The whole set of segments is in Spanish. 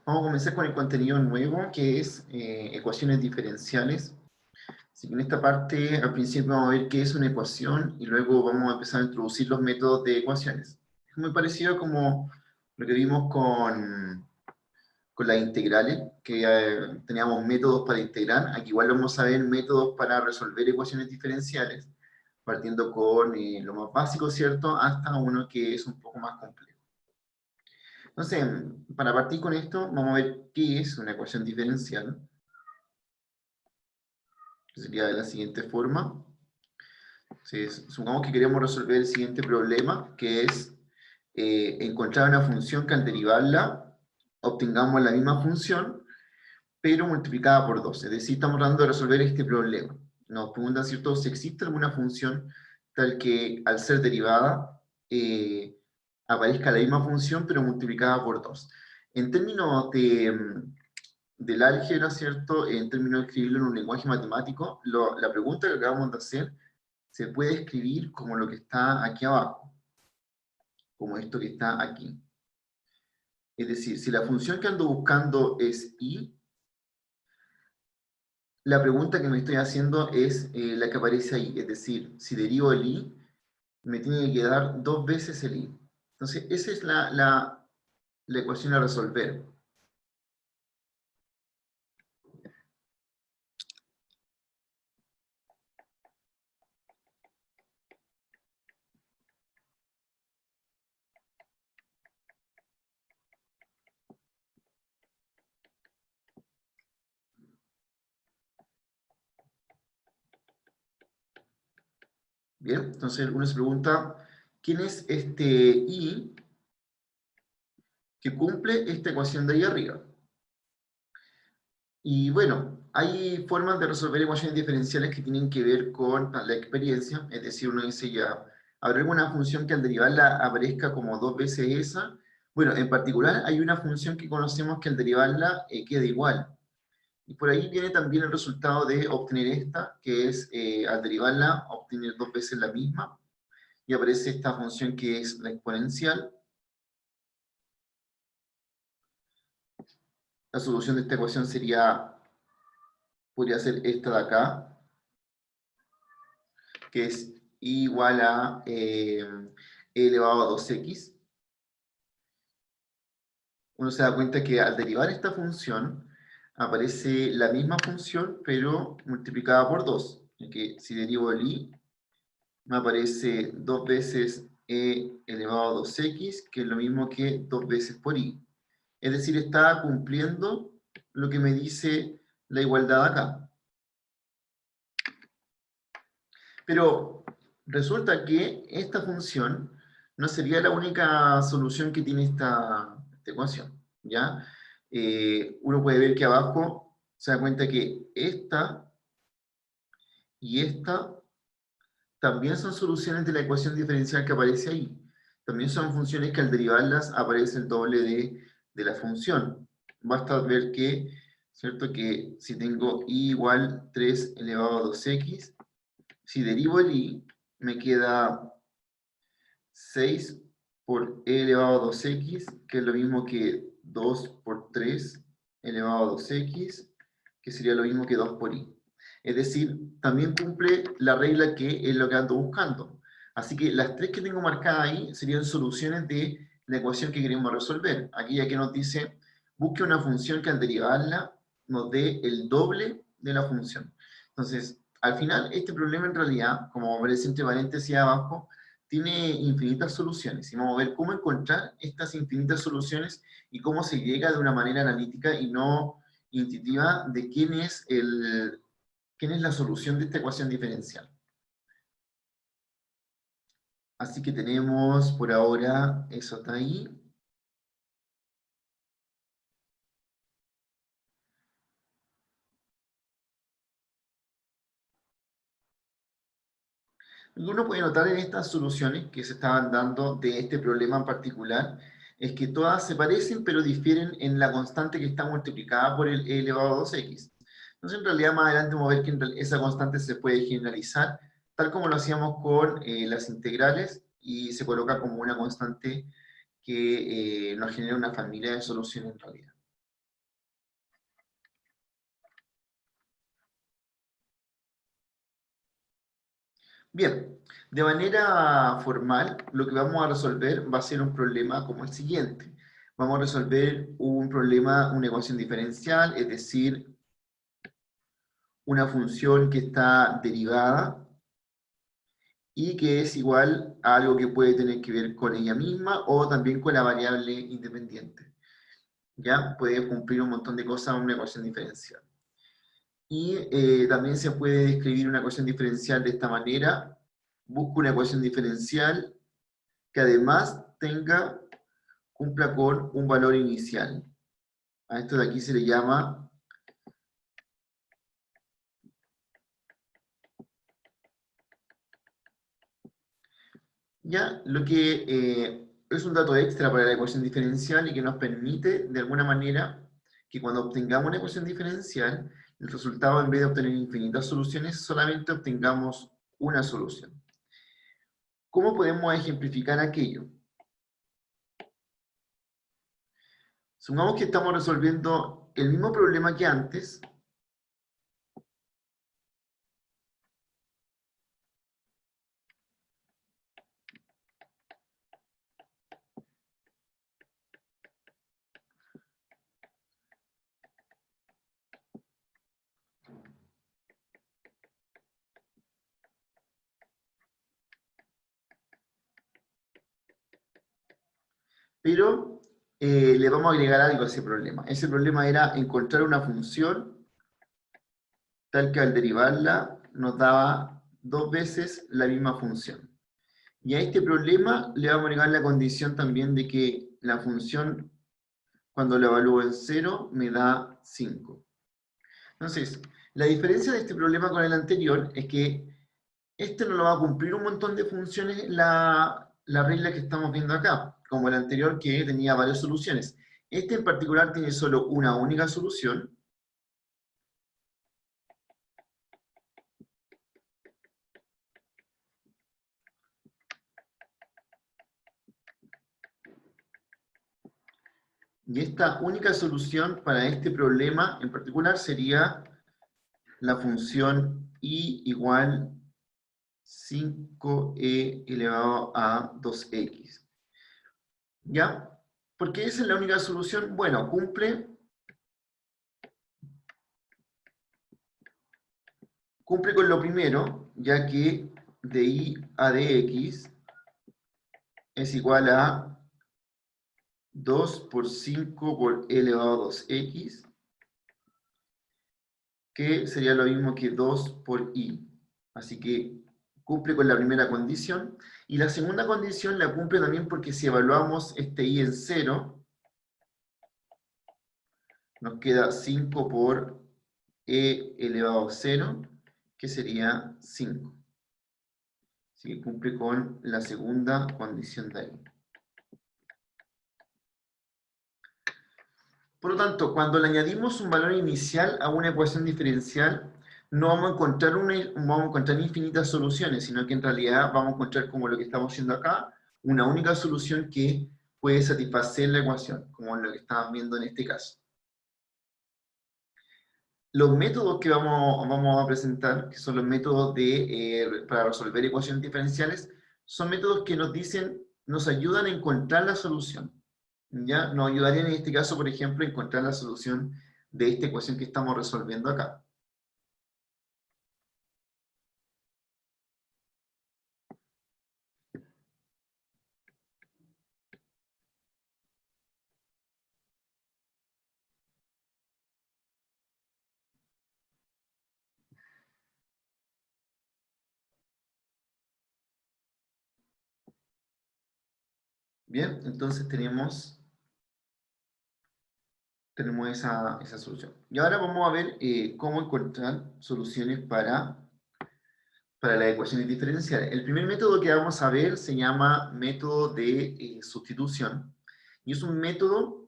Vamos a comenzar con el contenido nuevo, que es ecuaciones diferenciales. Así que en esta parte, al principio vamos a ver qué es una ecuación, y luego vamos a empezar a introducir los métodos de ecuaciones. Es muy parecido como lo que vimos con las integrales, que teníamos métodos para integrar. Aquí igual vamos a ver métodos para resolver ecuaciones diferenciales, partiendo con lo más básico, ¿cierto?, hasta uno que es un poco más complejo. Entonces, para partir con esto, vamos a ver qué es una ecuación diferencial. Que sería de la siguiente forma. Entonces, supongamos que queremos resolver el siguiente problema, que es encontrar una función que al derivarla obtengamos la misma función, pero multiplicada por 2. Es decir, estamos tratando de resolver este problema. Nos preguntan, ¿cierto?, si existe alguna función tal que al ser derivada aparezca la misma función, pero multiplicada por 2. En términos del álgebra, ¿cierto?, en términos de escribirlo en un lenguaje matemático, la pregunta que acabamos de hacer se puede escribir como lo que está aquí abajo, como esto que está aquí. Es decir, si la función que ando buscando es y, la pregunta que me estoy haciendo es la que aparece ahí. Es decir, si derivo el y, me tiene que quedar 2 veces el y. Entonces, esa es la ecuación a resolver. Bien, entonces uno se pregunta, ¿quién es este y que cumple esta ecuación de ahí arriba? Y bueno, hay formas de resolver ecuaciones diferenciales que tienen que ver con la experiencia, es decir, uno dice ya, ¿habrá alguna función que al derivarla aparezca como 2 veces esa? Bueno, en particular hay una función que conocemos que al derivarla queda igual. Y por ahí viene también el resultado de obtener esta, que es al derivarla obtener 2 veces la misma, y aparece esta función que es la exponencial. La solución de esta ecuación podría ser esta de acá, que es igual a e elevado a 2x. Uno se da cuenta que al derivar esta función, aparece la misma función, pero multiplicada por 2. Que si derivo el y, me aparece 2 veces e elevado a 2x, que es lo mismo que 2 veces por y. Es decir, está cumpliendo lo que me dice la igualdad acá. Pero resulta que esta función no sería la única solución que tiene esta ecuación, ¿ya? Uno puede ver que abajo se da cuenta que esta y esta también son soluciones de la ecuación diferencial que aparece ahí. También son funciones que al derivarlas aparece el doble de la función. Basta ver que, ¿cierto?, que si tengo y igual 3 elevado a 2x, si derivo el y, me queda 6 por e elevado a 2x, que es lo mismo que 2 por 3 elevado a 2x, que sería lo mismo que 2 por y. Es decir, también cumple la regla que es lo que ando buscando. Así que las tres que tengo marcadas ahí serían soluciones de la ecuación que queremos resolver. Aquí ya que nos dice, busque una función que al derivarla nos dé el doble de la función. Entonces, al final, este problema en realidad, como aparece entre paréntesis abajo, tiene infinitas soluciones. Y vamos a ver cómo encontrar estas infinitas soluciones y cómo se llega de una manera analítica y no intuitiva de quién es la solución de esta ecuación diferencial. Así que tenemos por ahora, eso está ahí. Lo que uno puede notar en estas soluciones que se estaban dando de este problema en particular, es que todas se parecen, pero difieren en la constante que está multiplicada por el e elevado a 2x. Entonces, en realidad, más adelante vamos a ver que esa constante se puede generalizar, tal como lo hacíamos con las integrales, y se coloca como una constante que nos genera una familia de soluciones en realidad. Bien, de manera formal, lo que vamos a resolver va a ser un problema como el siguiente. Vamos a resolver un problema, una ecuación diferencial, es decir, una función que está derivada y que es igual a algo que puede tener que ver con ella misma o también con la variable independiente. ¿Ya? Puede cumplir un montón de cosas en una ecuación diferencial. Y también se puede describir una ecuación diferencial de esta manera. Busco una ecuación diferencial que además cumpla con un valor inicial. A esto de aquí se le llama ya lo que es un dato extra para la ecuación diferencial y que nos permite, de alguna manera, que cuando obtengamos una ecuación diferencial, el resultado, en vez de obtener infinitas soluciones, solamente obtengamos una solución. ¿Cómo podemos ejemplificar aquello? Supongamos que estamos resolviendo el mismo problema que antes, pero le vamos a agregar algo a ese problema. Ese problema era encontrar una función tal que al derivarla nos daba dos veces la misma función. Y a este problema le vamos a agregar la condición también de que la función, cuando la evalúo en 0, me da 5. Entonces, la diferencia de este problema con el anterior es que este no lo va a cumplir un montón de funciones la regla que estamos viendo acá, como el anterior que tenía varias soluciones. Este en particular tiene solo una única solución. Y esta única solución para este problema en particular sería la función y igual 5e elevado a 2x. ¿Ya? ¿Por qué esa es la única solución? Bueno, cumple con lo primero, ya que de y a dx es igual a 2 por 5 por e elevado a 2x, que sería lo mismo que 2 por i. Así que cumple con la primera condición. Y la segunda condición la cumple también porque si evaluamos este i en 0, nos queda 5 por e elevado a 0, que sería 5. Así que cumple con la segunda condición de ahí. Por lo tanto, cuando le añadimos un valor inicial a una ecuación diferencial, no vamos a encontrar infinitas soluciones, sino que en realidad vamos a encontrar, como lo que estamos haciendo acá, una única solución que puede satisfacer la ecuación, como lo que estamos viendo en este caso. Los métodos que vamos a presentar, que son los métodos para resolver ecuaciones diferenciales, son métodos que nos ayudan a encontrar la solución. ¿Ya? Nos ayudarían en este caso, por ejemplo, a encontrar la solución de esta ecuación que estamos resolviendo acá. Bien, entonces tenemos esa solución. Y ahora vamos a ver cómo encontrar soluciones para las ecuaciones diferenciales. El primer método que vamos a ver se llama método de sustitución. Y es un método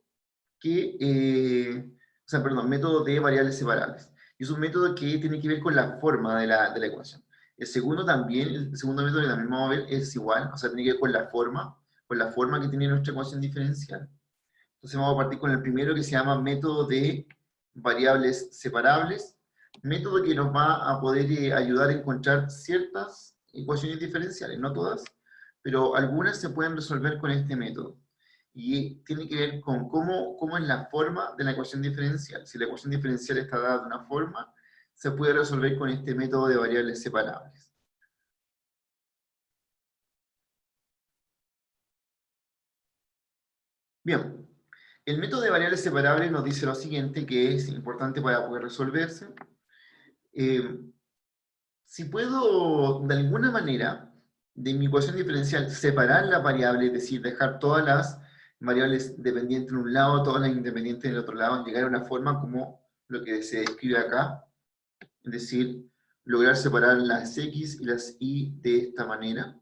método de variables separables. Y es un método que tiene que ver con la forma de la ecuación. El segundo método que también vamos a ver es igual, o sea, tiene que ver con la forma, con la forma que tiene nuestra ecuación diferencial. Entonces vamos a partir con el primero, que se llama método de variables separables, método que nos va a poder ayudar a encontrar ciertas ecuaciones diferenciales, no todas, pero algunas se pueden resolver con este método. Y tiene que ver con cómo es la forma de la ecuación diferencial. Si la ecuación diferencial está dada de una forma, se puede resolver con este método de variables separables. Bien, el método de variables separables nos dice lo siguiente, que es importante para poder resolverse. Si puedo, de alguna manera, de mi ecuación diferencial, separar las variables, es decir, dejar todas las variables dependientes en un lado, todas las independientes en el otro lado, llegar a una forma como lo que se describe acá, es decir, lograr separar las x y las y de esta manera.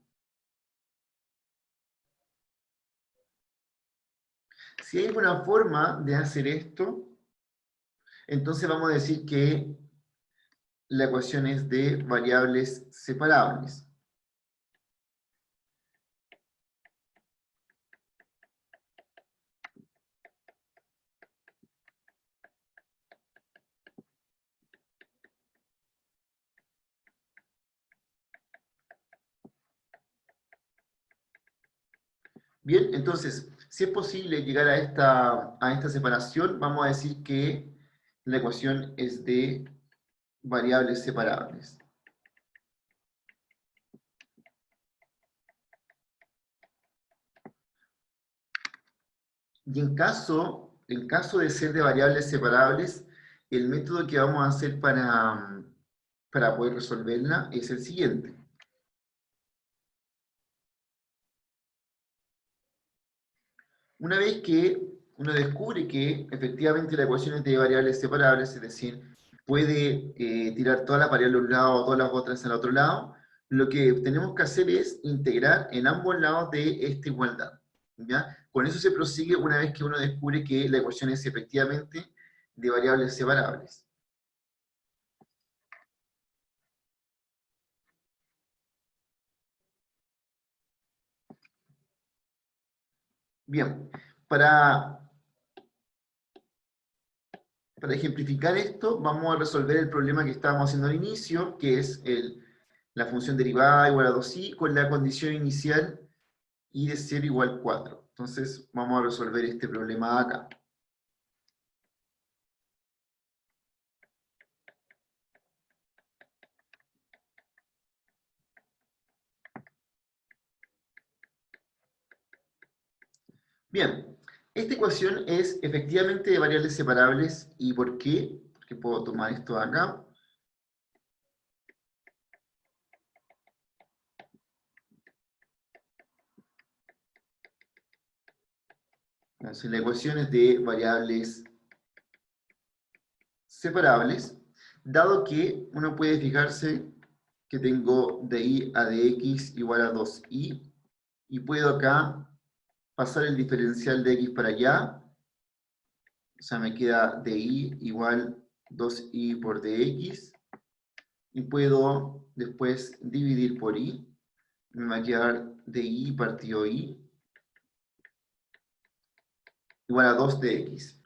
Si hay alguna forma de hacer esto, entonces vamos a decir que la ecuación es de variables separables. Bien, entonces, si es posible llegar a esta separación, vamos a decir que la ecuación es de variables separables. Y en caso de ser de variables separables, el método que vamos a hacer para poder resolverla es el siguiente. Una vez que uno descubre que efectivamente la ecuación es de variables separables, es decir, puede tirar todas las variables a un lado o todas las otras al otro lado, lo que tenemos que hacer es integrar en ambos lados de esta igualdad. ¿Ya? Con eso se prosigue una vez que uno descubre que la ecuación es efectivamente de variables separables. Bien, para ejemplificar esto, vamos a resolver el problema que estábamos haciendo al inicio, que es la función derivada igual a 2i, con la condición inicial y de 0 igual 4. Entonces vamos a resolver este problema acá. Bien, esta ecuación es efectivamente de variables separables. ¿Y por qué? Porque puedo tomar esto de acá. Entonces la ecuación es de variables separables, dado que uno puede fijarse que tengo de i a dx igual a 2i, y puedo acá pasar el diferencial de x para allá, o sea, me queda de i igual 2i por dx, y puedo después dividir por i, me va a quedar de i partido i igual a 2 dx.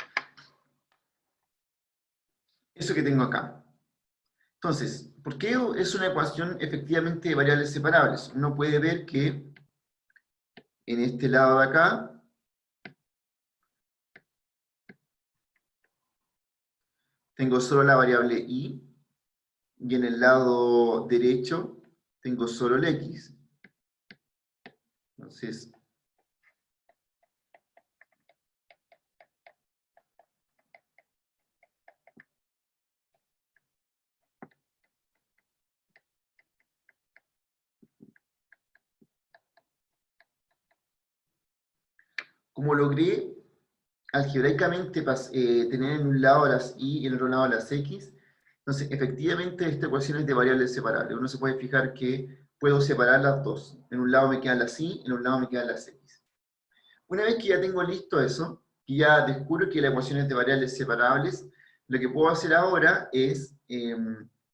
Eso que tengo acá. Entonces, ¿por qué es una ecuación efectivamente de variables separables? Uno puede ver que en este lado de acá tengo solo la variable i, y en el lado derecho tengo solo el x. Entonces, como logré algebraicamente tener en un lado las y y en el otro lado las x, entonces efectivamente esta ecuación es de variables separables. Uno se puede fijar que puedo separar las dos. En un lado me quedan las y, en un lado me quedan las x. Una vez que ya tengo listo eso, que ya descubro que la ecuación es de variables separables, lo que puedo hacer ahora es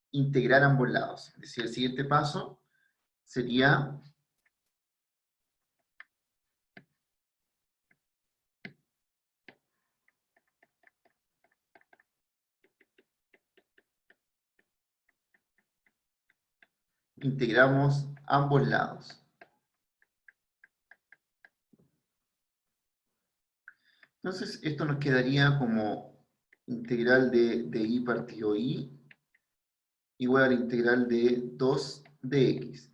integrar ambos lados. Es decir, el siguiente paso sería integramos ambos lados. Entonces, esto nos quedaría como integral de y partido y igual a la integral de 2 de x.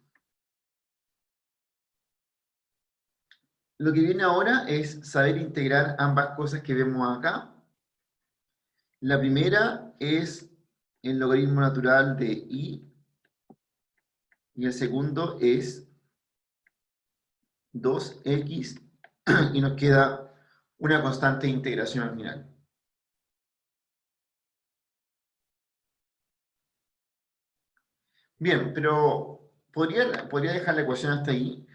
Lo que viene ahora es saber integrar ambas cosas que vemos acá. La primera es el logaritmo natural de y el segundo es 2x y nos queda una constante de integración al final. Bien, pero podría dejar la ecuación hasta ahí,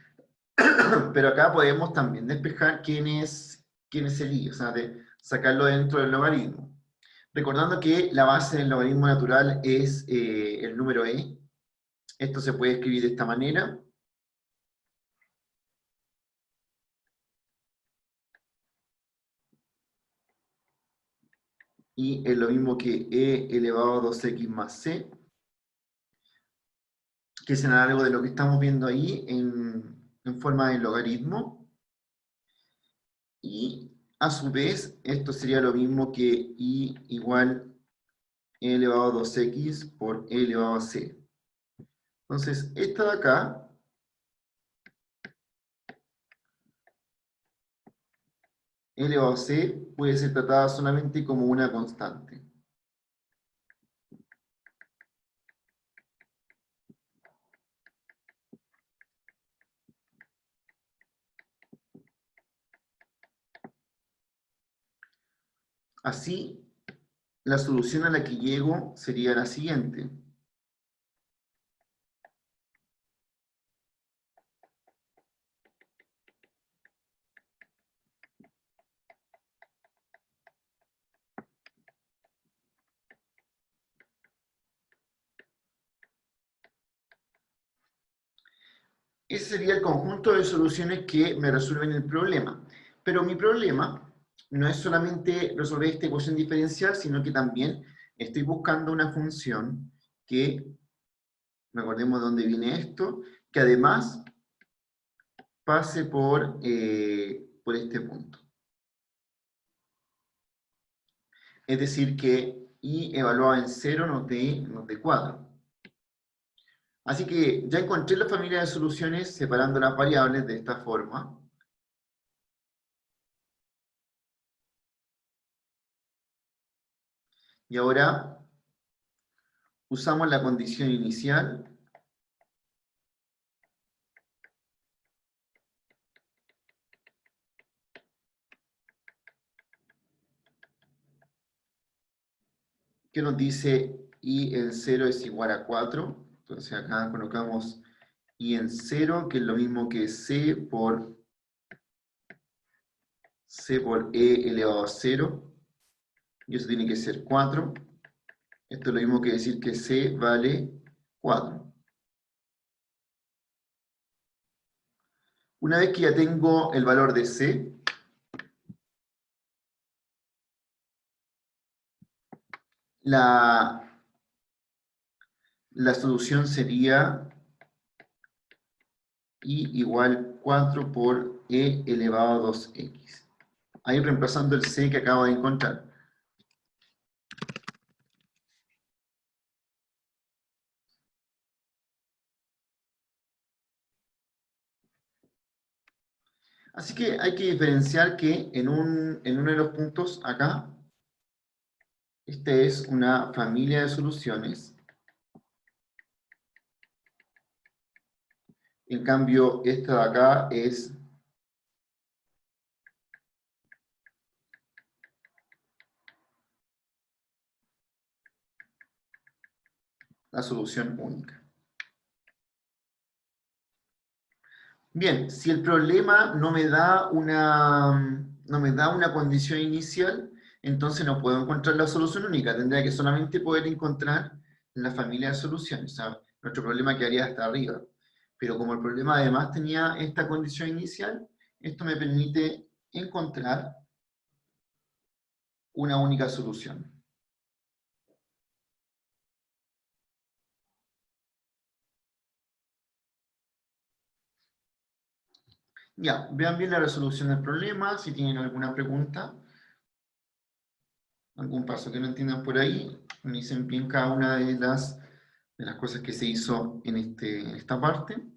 pero acá podemos también despejar quién es el y, o sea, de sacarlo dentro del logaritmo. Recordando que la base del logaritmo natural es el número e. Esto se puede escribir de esta manera. Y es lo mismo que e elevado a 2x más c, que es algo de lo que estamos viendo ahí en forma de logaritmo. Y a su vez, esto sería lo mismo que y igual e elevado a 2x por e elevado a c. Entonces, esta de acá, e elevado a c, puede ser tratada solamente como una constante. Así, la solución a la que llego sería la siguiente. Ese sería el conjunto de soluciones que me resuelven el problema. Pero mi problema no es solamente resolver esta ecuación diferencial, sino que también estoy buscando una función que, recordemos de dónde viene esto, que además pase por este punto. Es decir, que y evaluado en 0 nos dé 4. Así que ya encontré la familia de soluciones separando las variables de esta forma. Y ahora usamos la condición inicial que nos dice y en 0 es igual a 4. Entonces acá colocamos y en 0, que es lo mismo que c por e elevado a 0. Y eso tiene que ser 4. Esto es lo mismo que decir que c vale 4. Una vez que ya tengo el valor de c, la solución sería y igual 4 por e elevado a 2x. Ahí reemplazando el c que acabo de encontrar. Así que hay que diferenciar que en uno de los puntos acá, esta es una familia de soluciones. En cambio, esta de acá es la solución única. Bien, si el problema no me da una condición inicial, entonces no puedo encontrar la solución única. Tendría que solamente poder encontrar la familia de soluciones. O sea, nuestro problema quedaría hasta arriba. Pero como el problema además tenía esta condición inicial, esto me permite encontrar una única solución. Ya, vean bien la resolución del problema, si tienen alguna pregunta, algún paso que no entiendan por ahí, me dicen bien cada una de las cosas que se hizo en esta parte.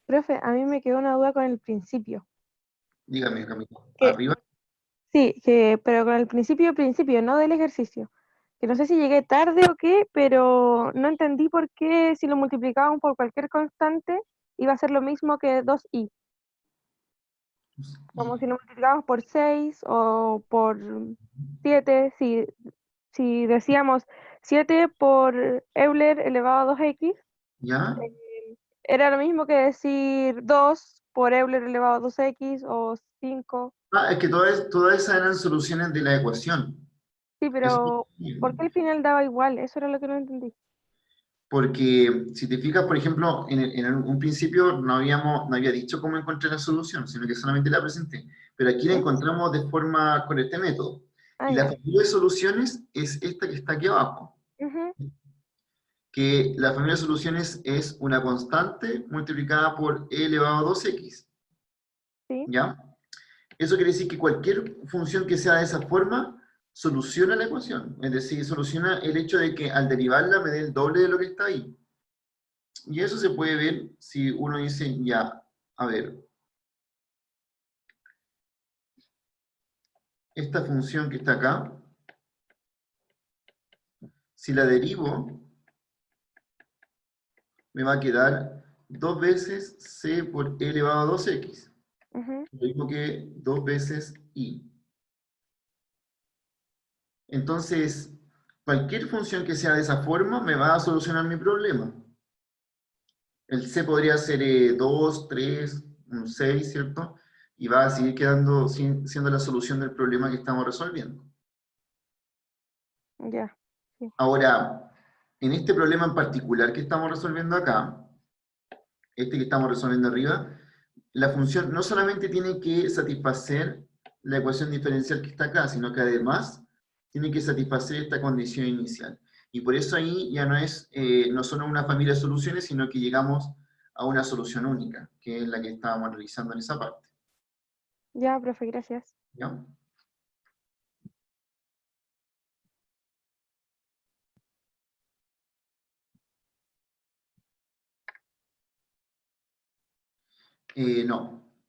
Profe, a mí me quedó una duda con el principio. Dígame, Camilo. Que, Arriba. sí, pero con el principio, no del ejercicio. Que no sé si llegué tarde o qué, pero no entendí por qué si lo multiplicábamos por cualquier constante iba a ser lo mismo que 2i. Como si lo multiplicábamos por 6 o por 7, si decíamos 7 por Euler elevado a 2x, ¿Ya? era lo mismo que decir 2 por Euler elevado a 2x o 5. Ah, es que todas esas eran soluciones de la ecuación. Sí, Eso, pero ¿por qué al final daba igual? Eso era lo que no entendí. porque si te fijas, por ejemplo, en un principio no había dicho cómo encontré la solución, sino que solamente la presenté. Pero aquí la ¿Sí? encontramos de forma con este método. Ah, Y la ya. familia de soluciones es esta que está aquí abajo. Ujú, Que la familia de soluciones es una constante multiplicada por e elevado a 2x. sí, ¿Ya? Eso quiere decir que cualquier función que sea de esa forma soluciona la ecuación. Es decir, soluciona el hecho de que al derivarla me dé el doble de lo que está ahí. Y eso se puede ver si uno dice, ya, a ver, esta función que está acá, si la derivo, me va a quedar 2 veces c por e elevado a 2x. ujú, Lo mismo que 2 veces i. Entonces, cualquier función que sea de esa forma me va a solucionar mi problema. El c podría ser 2, 3, un 6, ¿cierto? Y va a seguir quedando siendo la solución del problema que estamos resolviendo. ya, sí. Ahora, en este problema en particular que estamos resolviendo acá, este que estamos resolviendo arriba, la función no solamente tiene que satisfacer la ecuación diferencial que está acá, sino que además tiene que satisfacer esta condición inicial. Y por eso ahí ya no son una familia de soluciones, sino que llegamos a una solución única, que es la que estábamos realizando en esa parte. Ya, profe, gracias. ¿Ya?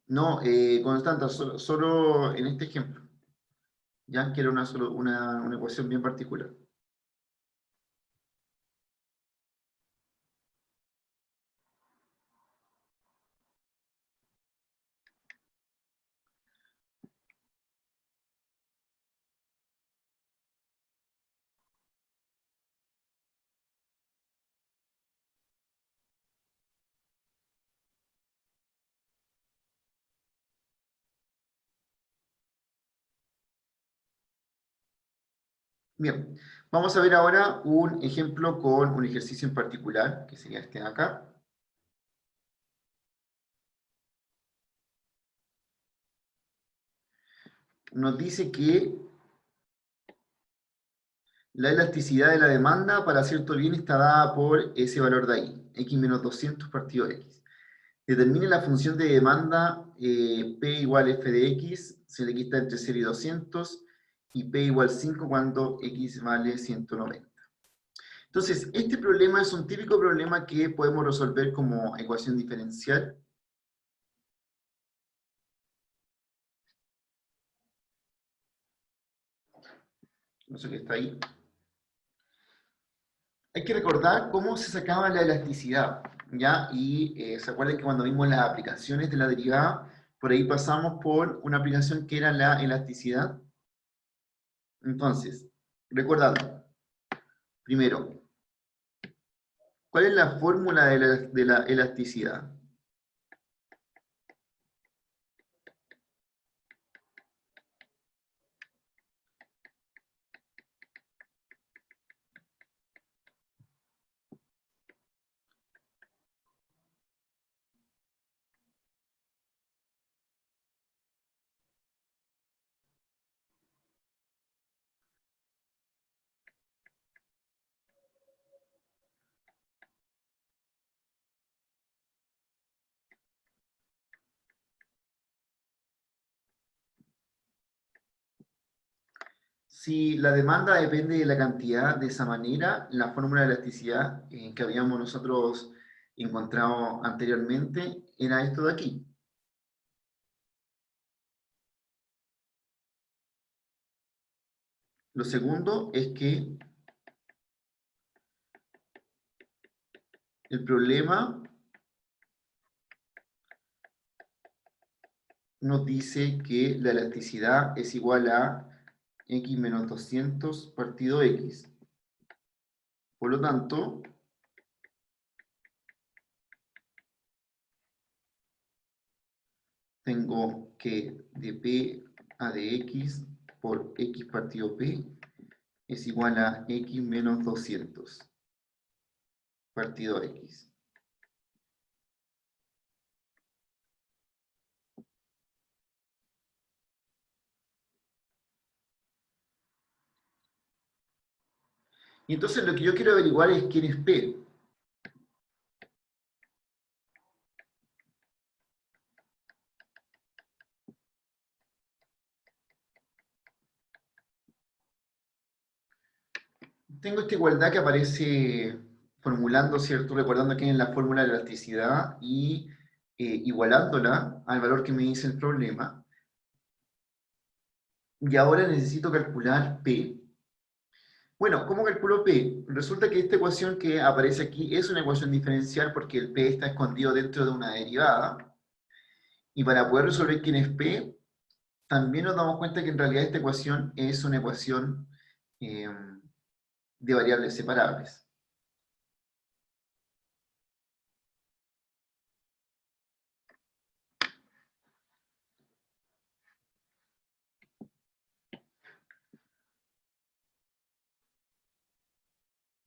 No, Constanta, solo en este ejemplo, ya que era una ecuación bien particular. Bien, vamos a ver ahora un ejemplo con un ejercicio en particular, que sería este de acá. Nos dice que la elasticidad de la demanda para cierto bien está dada por ese valor de ahí, x menos 200 partido x. Determine la función de demanda P igual f de x, si el x está entre 0 y 200, y P igual 5 cuando x vale 190. Entonces, este problema es un típico problema que podemos resolver como ecuación diferencial. No sé qué está ahí. Hay que recordar cómo se sacaba la elasticidad, ¿ya? Y se acuerdan que cuando vimos las aplicaciones de la derivada, por ahí pasamos por una aplicación que era la elasticidad. Entonces, recordando, Primero, ¿cuál es la fórmula de la elasticidad? Si la demanda depende de la cantidad, de esa manera, la fórmula de elasticidad que habíamos nosotros encontrado anteriormente era esto de aquí. Lo segundo es que el problema nos dice que la elasticidad es igual a x menos 200 partido x. Por lo tanto, tengo que de p a de x por x partido p es igual a x menos 200 partido x. Y entonces lo que yo quiero averiguar es quién es P. Tengo esta igualdad que aparece formulando, ¿cierto? Recordando que es la fórmula de elasticidad y igualándola al valor que me dice el problema. Y ahora necesito calcular P. Bueno, ¿cómo calculo P? Resulta que esta ecuación que aparece aquí es una ecuación diferencial porque el P está escondido dentro de una derivada. Y para poder resolver quién es P, también nos damos cuenta que en realidad esta ecuación es una ecuación eh, de variables separables.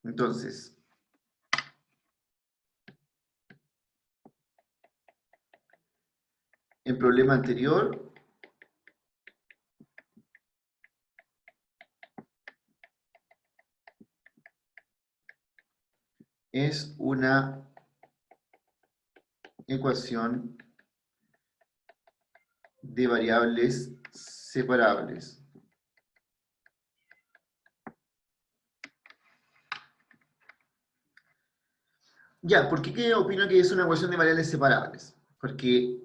Entonces, el problema anterior es una ecuación de variables separables. Ya, ¿por qué opino que es una ecuación de variables separables? Porque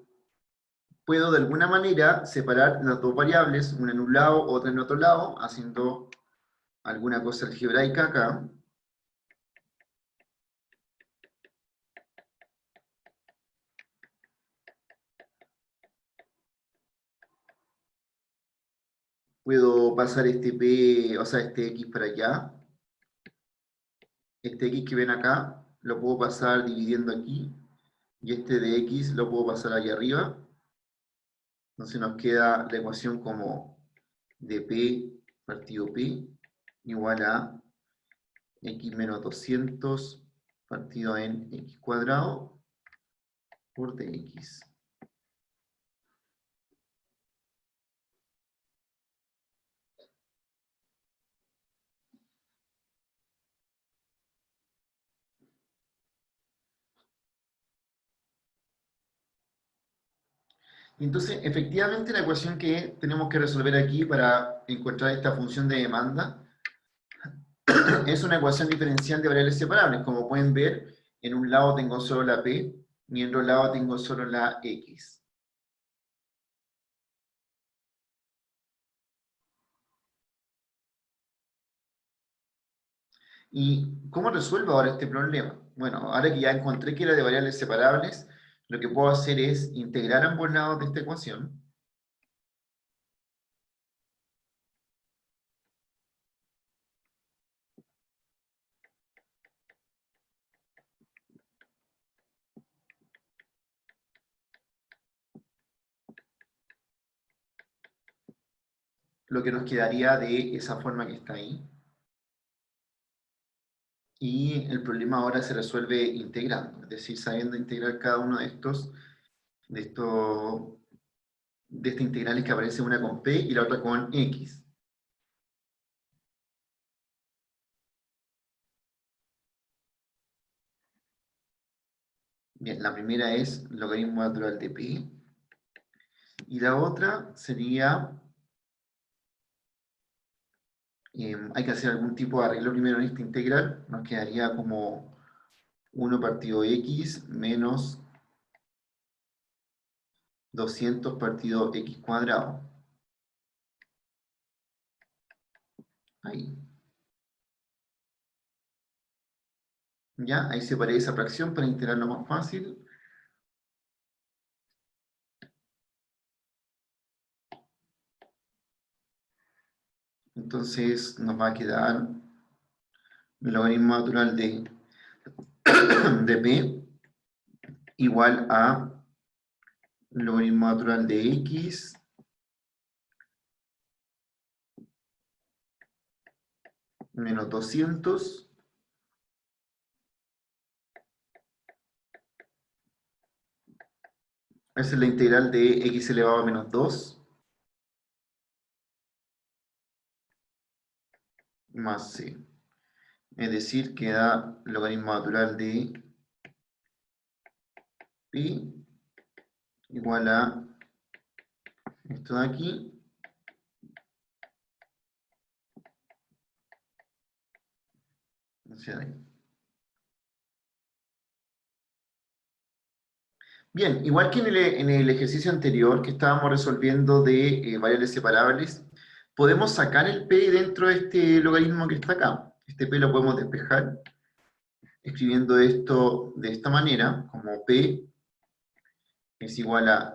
puedo de alguna manera separar las dos variables, una en un lado, otra en otro lado, haciendo alguna cosa algebraica acá. Puedo pasar este P, o sea, este X para allá. Este X que ven acá, lo puedo pasar dividiendo aquí. Y este de X lo puedo pasar allá arriba. Entonces nos queda la ecuación como de P partido P igual a X menos 200 partido en X cuadrado por dx. Y entonces, efectivamente, la ecuación que tenemos que resolver aquí para encontrar esta función de demanda es una ecuación diferencial de variables separables. Como pueden ver, en un lado tengo solo la P y en otro lado tengo solo la X. ¿Y cómo resuelvo ahora este problema? Bueno, ahora que ya encontré que era de variables separables, lo que puedo hacer es integrar ambos lados de esta ecuación. lo que nos quedaría de esa forma que está ahí. Y el problema ahora se resuelve integrando, es decir, sabiendo integrar cada uno de estos, de estas integrales que aparece una con p y la otra con x. Bien, la primera es logaritmo natural de p. Y la otra sería, hay que hacer algún tipo de arreglo primero en esta integral, nos quedaría como 1 partido x menos 200 partido x cuadrado. Ahí. ¿Ya? Ahí separé esa fracción para integrarlo más fácil. Entonces nos va a quedar el logaritmo natural de p igual a logaritmo natural de x menos 200 esa es la integral de x elevado a menos 2 más c. Es decir, queda logaritmo natural de pi igual a esto de aquí hacia ahí. Bien, igual que en el ejercicio anterior que estábamos resolviendo de variables separables, podemos sacar el p dentro de este logaritmo que está acá. Este p lo podemos despejar escribiendo esto de esta manera, como p es igual a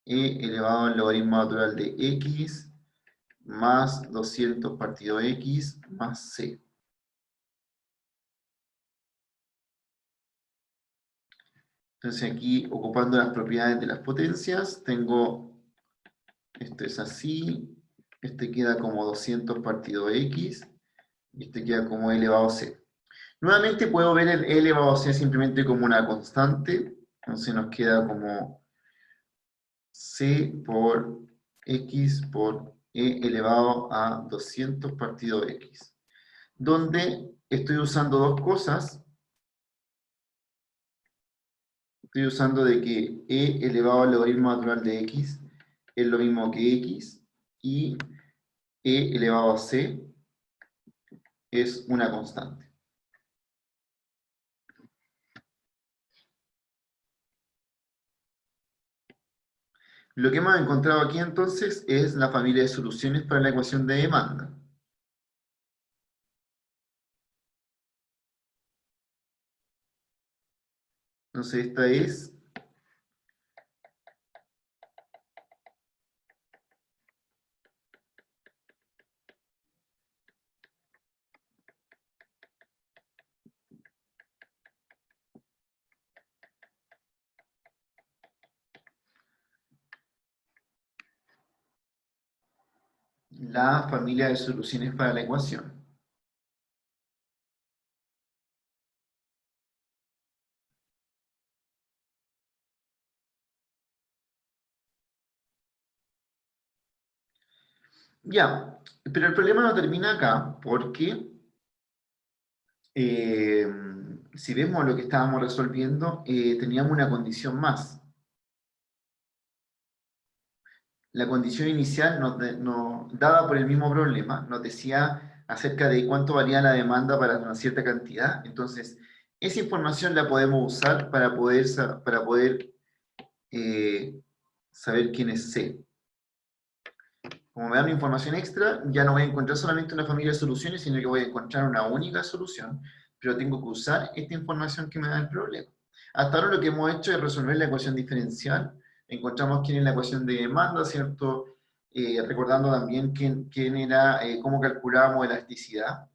e elevado al logaritmo natural de x más 200 partido x más c. Entonces aquí, ocupando las propiedades de las potencias, tengo, esto es así, este queda como 200 partido x, y este queda como e elevado a c. Nuevamente puedo ver el e elevado a c simplemente como una constante, entonces nos queda como c por x por e elevado a 200 partido x, donde estoy usando dos cosas. Estoy usando de que e elevado al logaritmo natural de x es lo mismo que x, y e elevado a c es una constante. Lo que hemos encontrado aquí entonces es la familia de soluciones para la ecuación de demanda. Entonces esta es la familia de soluciones para la ecuación. Ya, pero el problema no termina acá, porque eh, si vemos lo que estábamos resolviendo, teníamos una condición más. La condición inicial, dada por el mismo problema, nos decía acerca de cuánto valía la demanda para una cierta cantidad. Entonces, esa información la podemos usar para poder eh, saber quién es C. Como me dan una información extra, ya no voy a encontrar solamente una familia de soluciones, sino que voy a encontrar una única solución, pero tengo que usar esta información que me da el problema. Hasta ahora lo que hemos hecho es resolver la ecuación diferencial. Encontramos quién es la ecuación de demanda, ¿cierto? Recordando también quién era, cómo calculábamos elasticidad.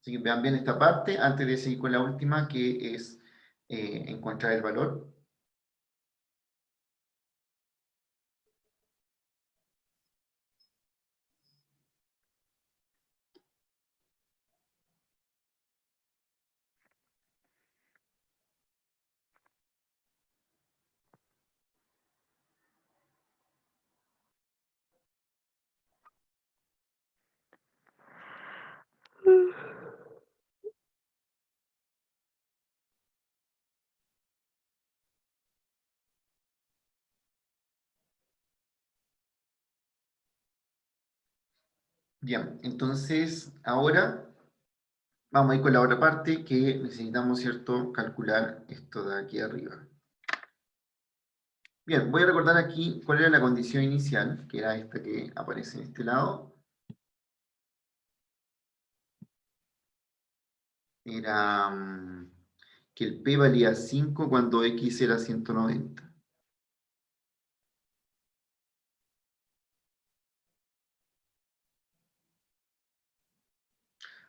Así que vean bien esta parte antes de seguir con la última, que es encontrar el valor. Bien, entonces ahora vamos a ir con la otra parte que necesitamos, ¿cierto?, calcular esto de aquí arriba. Bien, voy a recordar aquí cuál era la condición inicial, que era esta que aparece en este lado. Era que el P valía 5 cuando X era 190.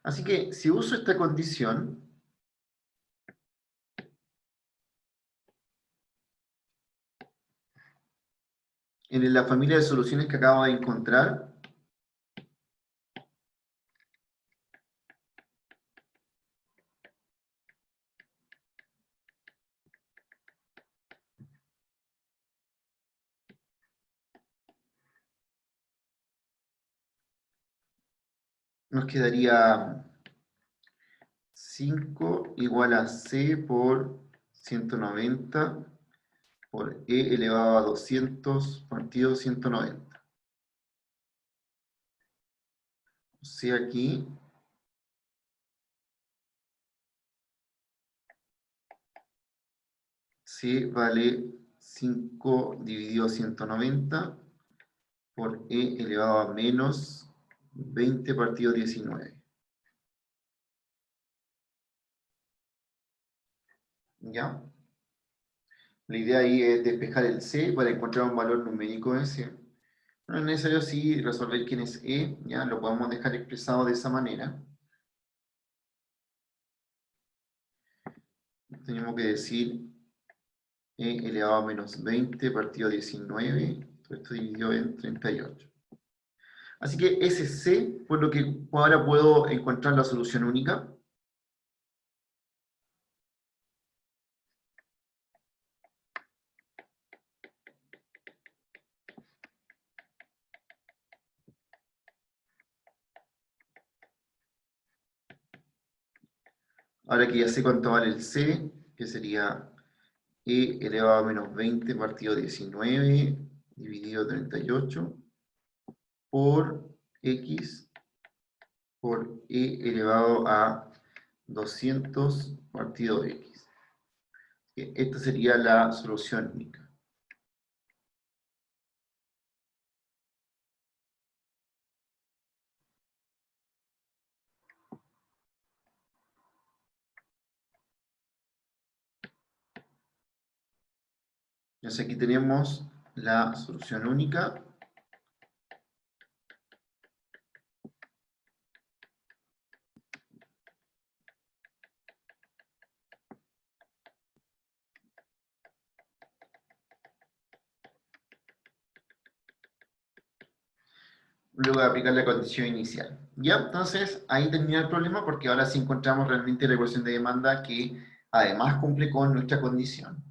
Así que si uso esta condición, en la familia de soluciones que acabo de encontrar, nos quedaría 5 igual a C por 190 por E elevado a 200 partido 190. O sea, aquí C vale 5 dividido 190 por E elevado a menos 20 partido 19. ¿Ya? La idea ahí es despejar el C para encontrar un valor numérico de C. No es necesario sí resolver quién es E, ya lo podemos dejar expresado de esa manera. Tenemos que decir E elevado a menos 20 partido 19, todo esto dividido en 38. Así que ese C, por lo que ahora puedo encontrar la solución única. Ahora que ya sé cuánto vale el C, que sería E elevado a menos 20 partido 19 dividido 38 por X por E elevado a 200 partido X. Esta sería la solución única. Entonces aquí tenemos la solución única. Luego de aplicar la condición inicial. ¿Ya? Entonces, ahí termina el problema porque ahora sí encontramos realmente la ecuación de demanda que además cumple con nuestra condición.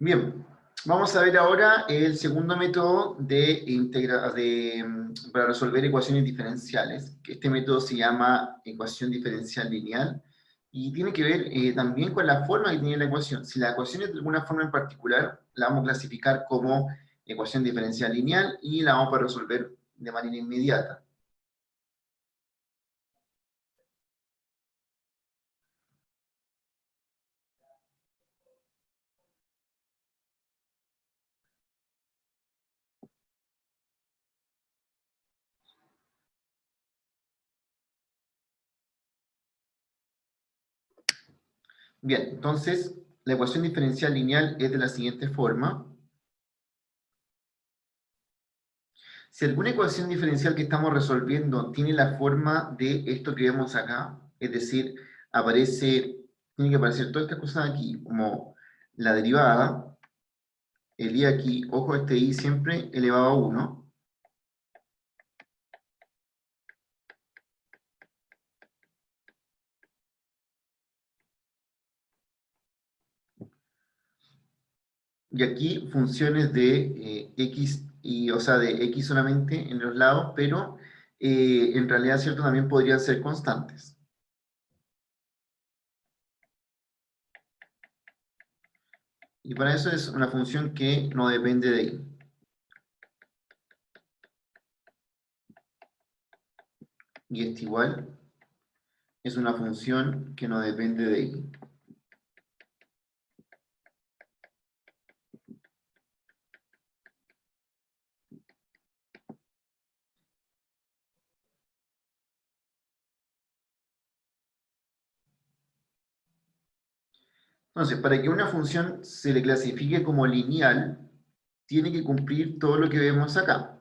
Bien, vamos a ver ahora el segundo método para resolver ecuaciones diferenciales, que este método se llama ecuación diferencial lineal, y tiene que ver también con la forma que tiene la ecuación. Si la ecuación es de alguna forma en particular, la vamos a clasificar como ecuación diferencial lineal y la vamos a resolver de manera inmediata. Bien, entonces la ecuación diferencial lineal es de la siguiente forma. Si alguna ecuación diferencial que estamos resolviendo tiene la forma de esto que vemos acá, es decir, tiene que aparecer todas estas cosas aquí, como la derivada, el i aquí, ojo, este i siempre elevado a 1, y aquí funciones de x, o sea, de x solamente en los lados, pero en realidad, ¿cierto? También podrían ser constantes. Y para eso es una función que no depende de y. Y este igual es una función que no depende de y. Entonces, para que una función se le clasifique como lineal, tiene que cumplir todo lo que vemos acá.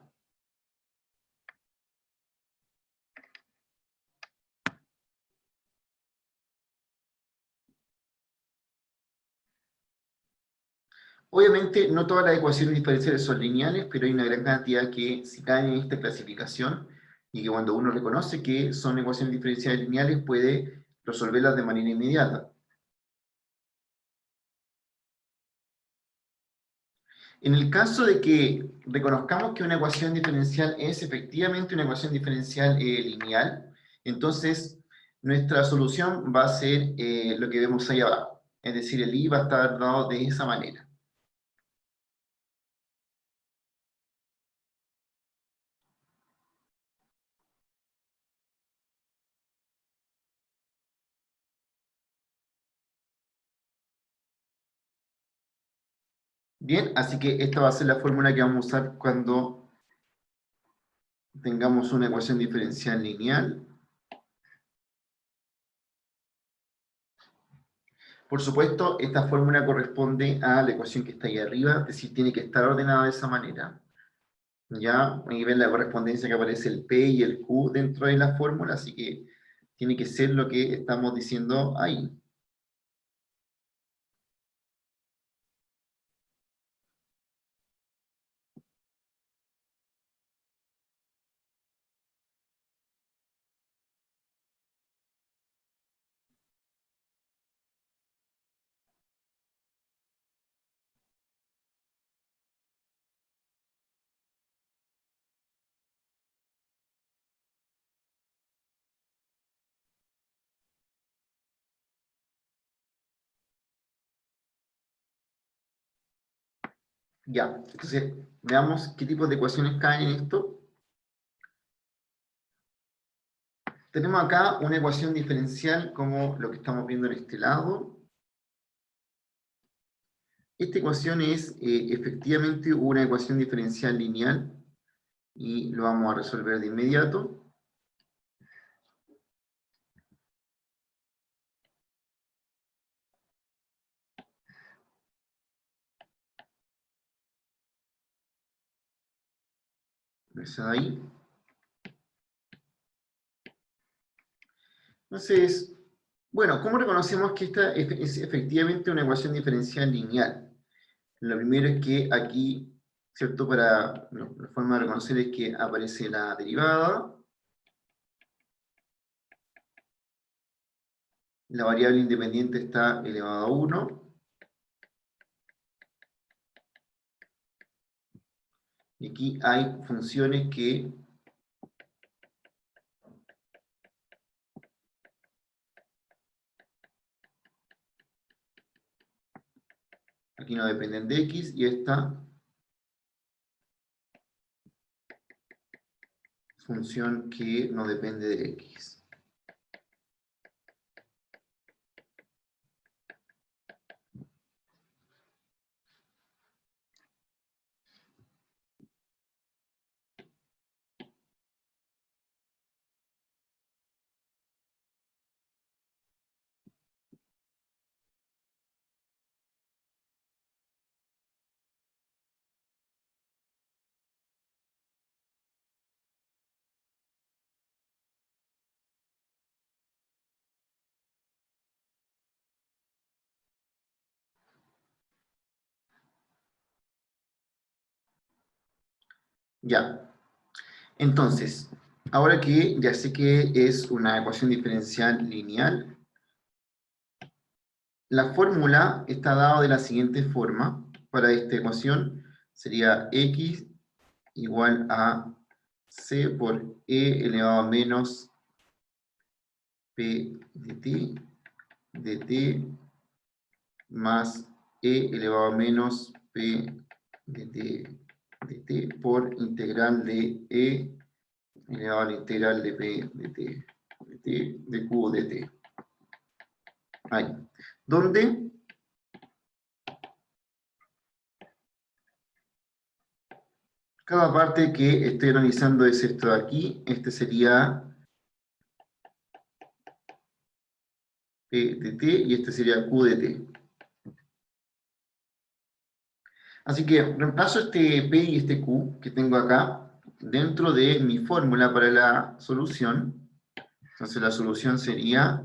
Obviamente, no todas las ecuaciones diferenciales son lineales, pero hay una gran cantidad que si caen en esta clasificación y que cuando uno reconoce que son ecuaciones diferenciales lineales puede resolverlas de manera inmediata. En el caso de que reconozcamos que una ecuación diferencial es efectivamente una ecuación diferencial lineal, entonces nuestra solución va a ser lo que vemos ahí abajo. Es decir, el i va a estar dado de esa manera. Bien, así que esta va a ser la fórmula que vamos a usar cuando tengamos una ecuación diferencial lineal. Por supuesto, esta fórmula corresponde a la ecuación que está ahí arriba, es decir, tiene que estar ordenada de esa manera. ¿Ya? Ahí ven la correspondencia que aparece el P y el Q dentro de la fórmula, así que tiene que ser lo que estamos diciendo ahí. Ya, entonces veamos qué tipos de ecuaciones caen en esto. Tenemos acá una ecuación diferencial como lo que estamos viendo en este lado. Esta ecuación es efectivamente una ecuación diferencial lineal y lo vamos a resolver de inmediato. Esa de ahí. Entonces, bueno, ¿cómo reconocemos que esta es efectivamente una ecuación diferencial lineal? Lo primero es que aquí, ¿cierto? La forma de reconocer es que aparece la derivada, la variable independiente está elevada a 1, y aquí hay funciones que aquí no dependen de x, y esta función que no depende de x. Ya. Entonces, ahora que ya sé que es una ecuación diferencial lineal, la fórmula está dada de la siguiente forma. Para esta ecuación sería x igual a c por e elevado a menos p de t más e elevado a menos p de t por integral de e elevado a la integral de p de q de t. Ahí. Donde cada parte que estoy analizando es esto de aquí. Este sería p de t y este sería q de t. Así que reemplazo este p y este q que tengo acá dentro de mi fórmula para la solución. Entonces la solución sería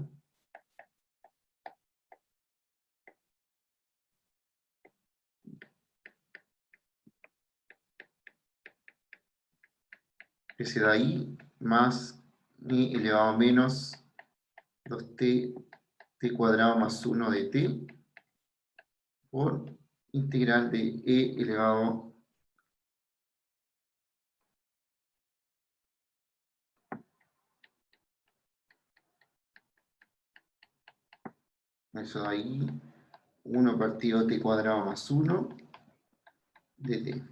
que se da ahí más i elevado a menos 2t cuadrado más 1 de t por integral de e elevado eso de ahí 1 partido t cuadrado más 1 de t.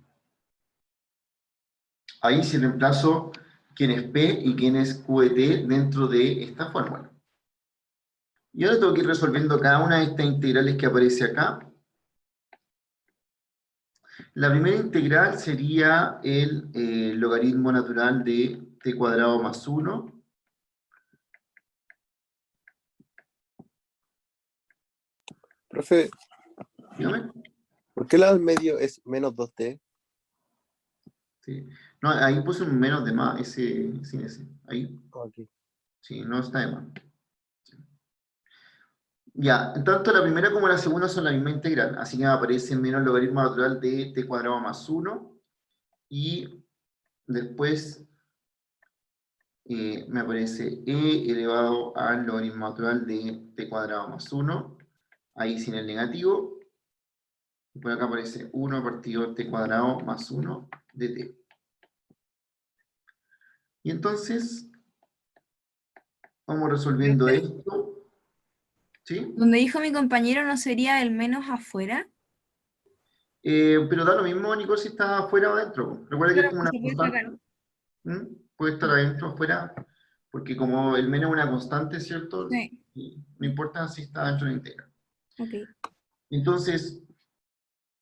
Ahí sí reemplazo quién es p y quién es q de t dentro de esta fórmula. Y ahora tengo que ir resolviendo cada una de estas integrales que aparece acá. La primera integral sería el logaritmo natural de t cuadrado más 1. Profe, Dígame. ¿por qué la del medio es menos 2t? Sí. No, ahí puse un menos de más, ese, sin ese. Ahí, Aquí. sí, no está de más. Ya, tanto la primera como la segunda son la misma integral, así que me aparece menos logaritmo natural de t cuadrado más 1, y después me aparece e elevado al logaritmo natural de t cuadrado más 1, ahí sin el negativo, y por acá aparece 1 partido t cuadrado más 1 de t. Y entonces, vamos resolviendo Profe, esto, ¿sí? donde dijo mi compañero no sería el menos afuera. Pero da lo mismo, Nicole, si está afuera o adentro. Recuerda que es Claro, como que una se puede constante. sacar. ¿Mm? Puede estar adentro o afuera, porque como el menos es una constante, ¿cierto? Sí, Y no importa si está dentro de la integral. ok. Entonces,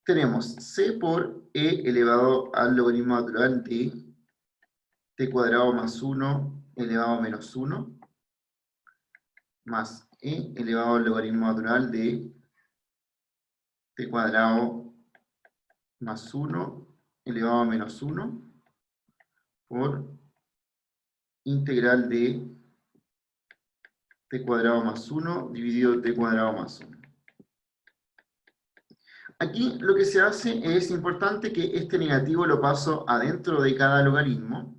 tenemos c por e elevado al logaritmo natural de t cuadrado más 1 elevado a menos 1, más e elevado al logaritmo natural de t cuadrado más 1 elevado a menos 1 por integral de t cuadrado más 1 dividido t cuadrado más 1. Aquí lo que se hace es importante que este negativo lo paso adentro de cada logaritmo,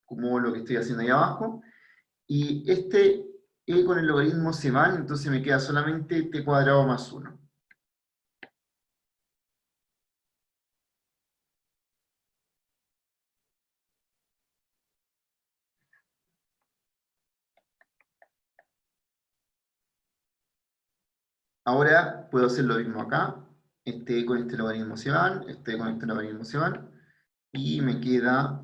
como lo que estoy haciendo ahí abajo, y este e con el logaritmo se van, entonces me queda solamente t cuadrado más 1. Ahora puedo hacer lo mismo acá, este con este logaritmo se van, este con este logaritmo se van, y me queda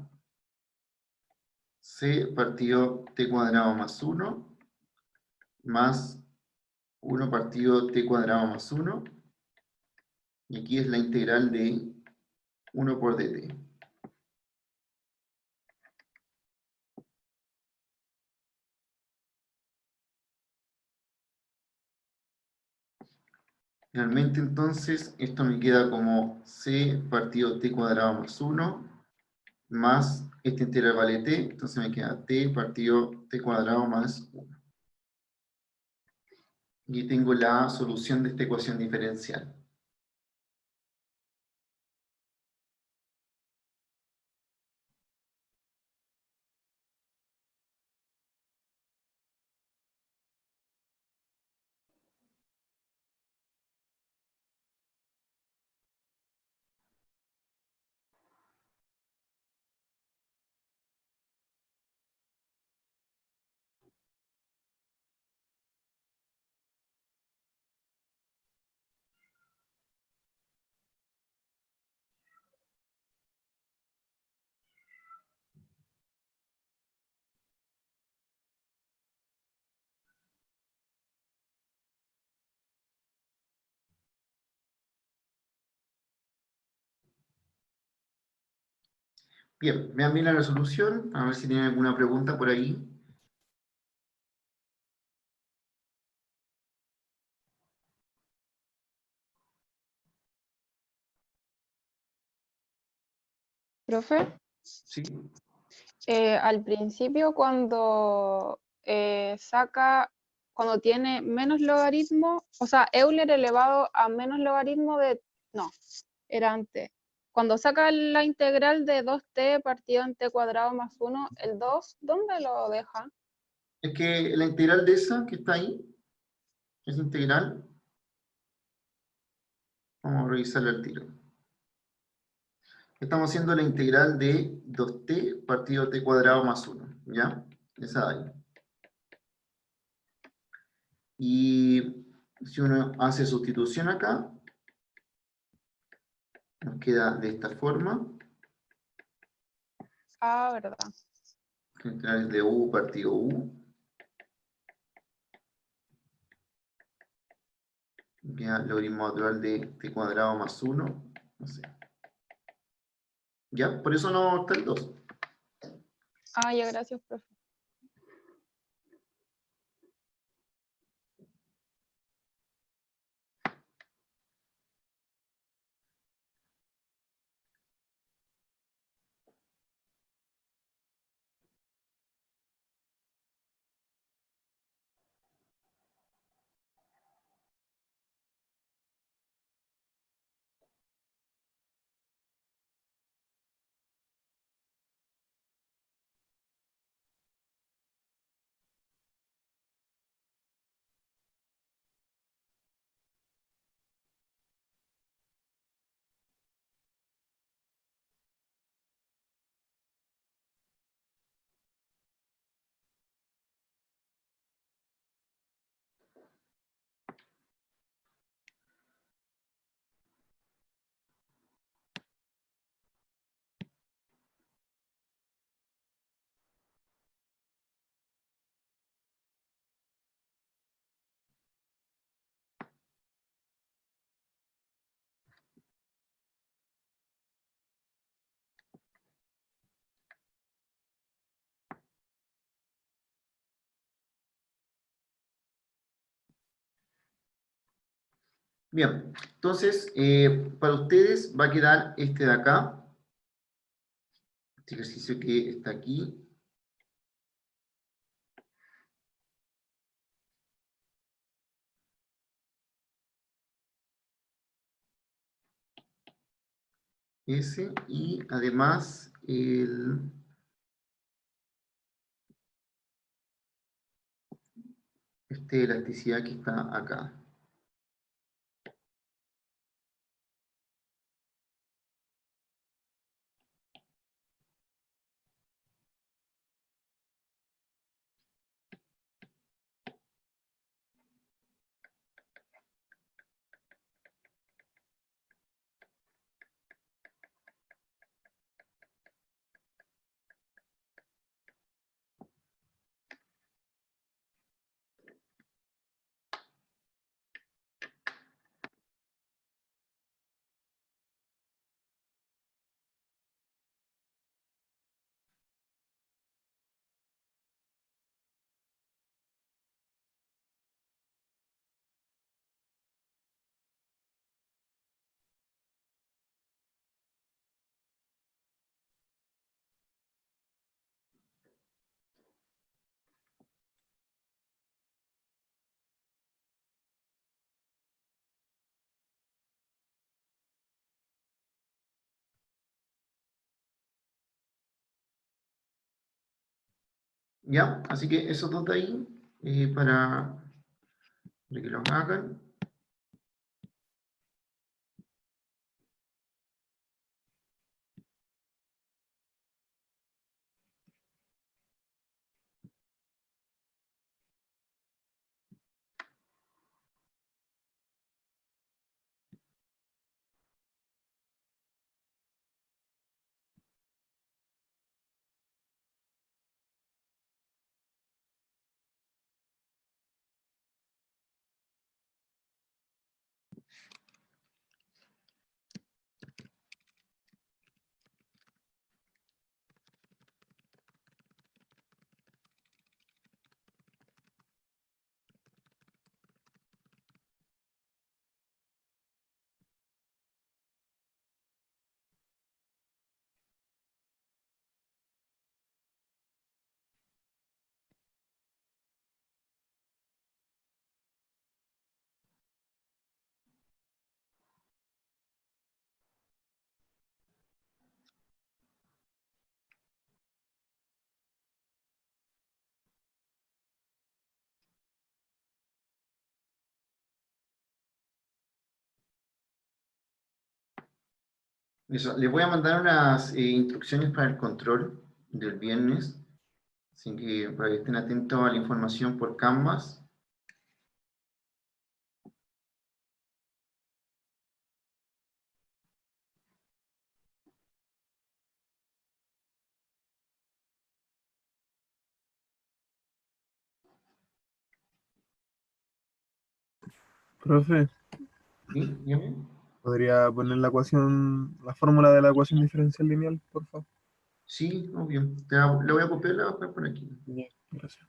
c partido t cuadrado más 1 más 1 partido t cuadrado más 1, y aquí es la integral de 1 por dt. Finalmente entonces esto me queda como c partido t cuadrado más 1 más esta integral vale t, entonces me queda t partido t cuadrado más 1. Y tengo la solución de esta ecuación diferencial. Bien, vean bien la resolución, a ver si tienen alguna pregunta por ahí. Profe, ¿Sí? al principio cuando cuando tiene menos logaritmo, o sea, Euler elevado a menos logaritmo no, era antes. Cuando saca la integral de 2t partido en t cuadrado más 1, el 2, ¿dónde lo deja? Es que la integral de esa que está ahí, esa integral, vamos a revisarla al tiro. Estamos haciendo la integral de 2t partido t cuadrado más 1, ¿ya? Esa de ahí. Y si uno hace sustitución acá, nos queda de esta forma. Ah, verdad. Integrales de u partido u. Ya, logaritmo natural de t cuadrado más 1. No sé. Ya, por eso no está el 2. Ah, ya, gracias, profe. Bien, entonces, para ustedes va a quedar este de acá, este ejercicio que está aquí. Ese, y además elasticidad que está acá. ¿Ya? Así que esos dos de ahí, para que lo hagan. Eso, les voy a mandar unas instrucciones para el control del viernes, así que para que estén atentos a la información por Canvas. Profe, ¿Sí? Dígame. ¿podría poner la ecuación, la fórmula de la ecuación diferencial lineal, por favor? Sí, obvio. La voy a copiar y la voy a poner por aquí. Gracias.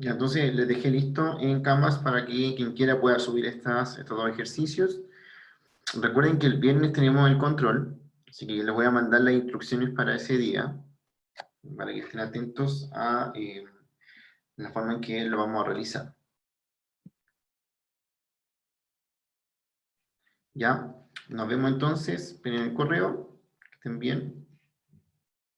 Ya, entonces les dejé listo en Canvas para que quien quiera pueda subir estos dos ejercicios. Recuerden que el viernes tenemos el control, así que les voy a mandar las instrucciones para ese día, para que estén atentos a la forma en que lo vamos a realizar. Ya, nos vemos entonces en el correo, que estén bien.